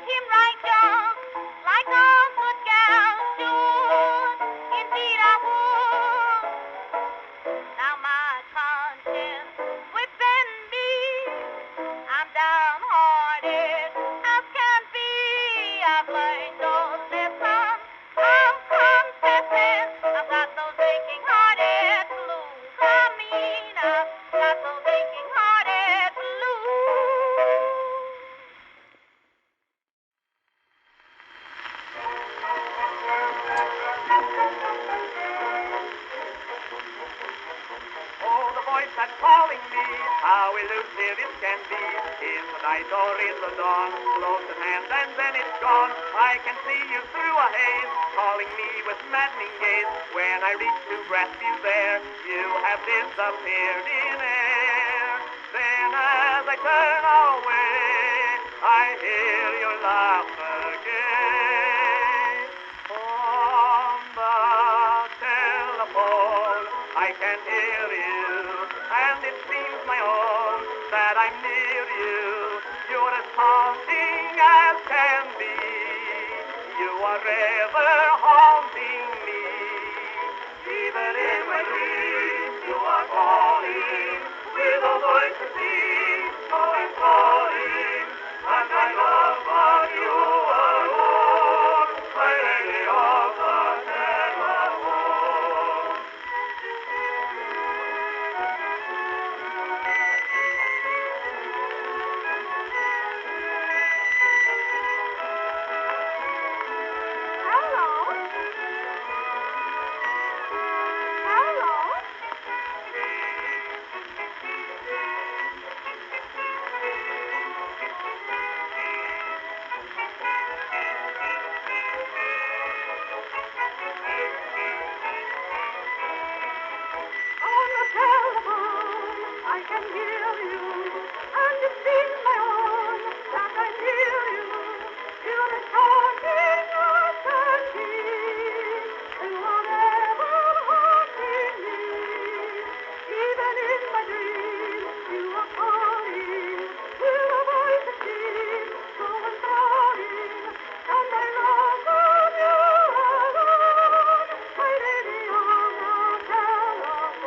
him right young, like all good gals should. Indeed I would. Now my conscience whipping me. I'm downhearted as can be. I've learned those lessons. I'm confessing. I've got those aching-hearted blues. I've got those aching-hearted blues. Oh, the voice that's calling me, how elusive it can be. In the night or in the dawn, close at hand and then it's gone. I can see you through a haze, calling me with maddening gaze. When I reach to grasp you there, you have disappeared in air. Then as I turn away, I hear your laughter gay. On the telephone, I can hear you, and it seems my own that I'm near you. You're as haunting as can be. You are ever haunting me. Even in my dreams, you are calling with a voice to sing, so I'm calling, and I love but you alone, my lady of the telephone. Hello? Hello? On the telephone, I can hear you, and it seems my own that I hear you. You're as haunting as can be. You are ever haunting me. Even in my dreams, you are calling with a voice that seems so enthralling, and I long for you alone, my lady on the telephone.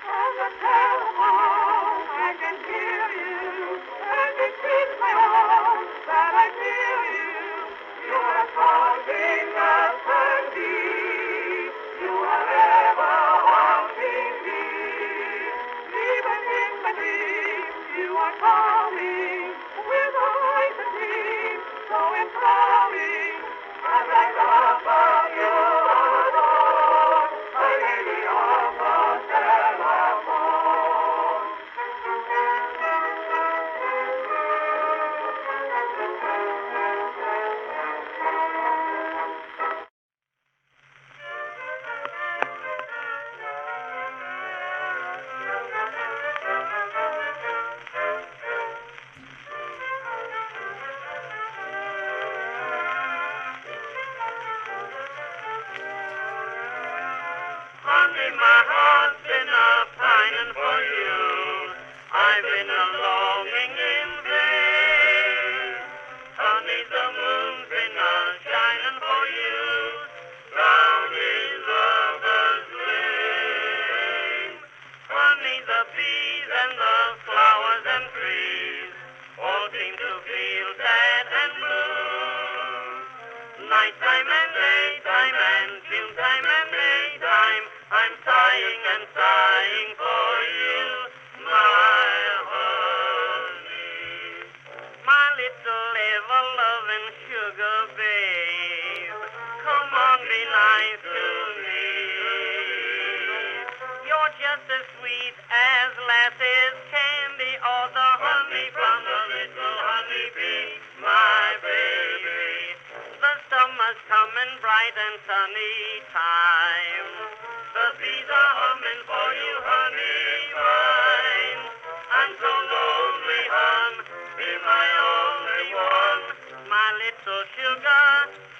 On the telephone, I can hear you, and it seems my own that I hear you. You're as haunting as can be. You are ever haunting me. Even in my dreams, you are calling with a voice that seems so enthralling, and I love but you alone, my lady of the telephone. Honey, my heart's been a-pining for you. I've been a-longing in vain. Honey, the moon's been a-shining for you. Down in Lover's Lane. Honey, the bees and the flowers and trees all seem to feel sad and blue. Nighttime and daytime and noontime and daytime, I'm sighing and sighing for you, my honey. My little ever-loving sugar babe, come on, be nice to me. You're just as sweet as Lassie's candy or the honey from the little honeybee. bright and sunny time. The bees are humming for you, honey mine. I'm so lonely, hon, be my only one. My little sugar,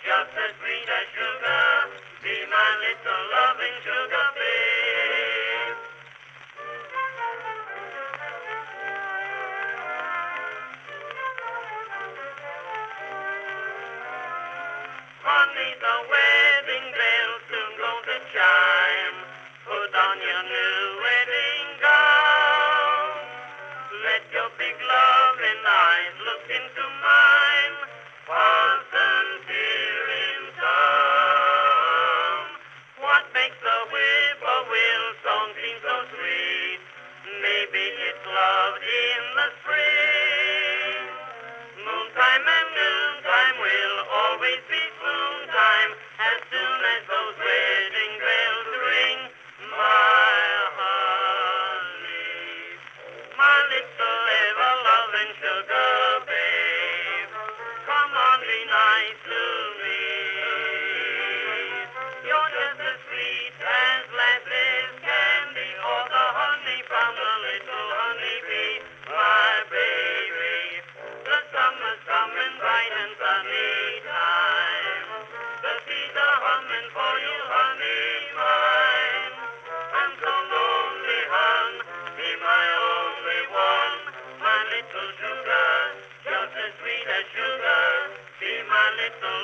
just as sweet as sugar, be my little loving sugar babe. Honey, the wedding bells soon go to chime. Put on your new wedding gown. Let your big loving eyes look into mine. Parsons here in town. What makes the whippoorwill song seem so sweet? Maybe it's love in the spring. Moontime and noontime will always be swoon time as soon as those wedding bells ring. My honey, my little ever-loving sugar babe, come on, be nice to me. You're just as sweet as lasses candy or the honey from the little honeybee, my baby. The summer's coming bright and sunny time. The bees are humming for you, honey mine. I'm so lonely, hon, be my only one. My little sugar, just as sweet as sugar, be my little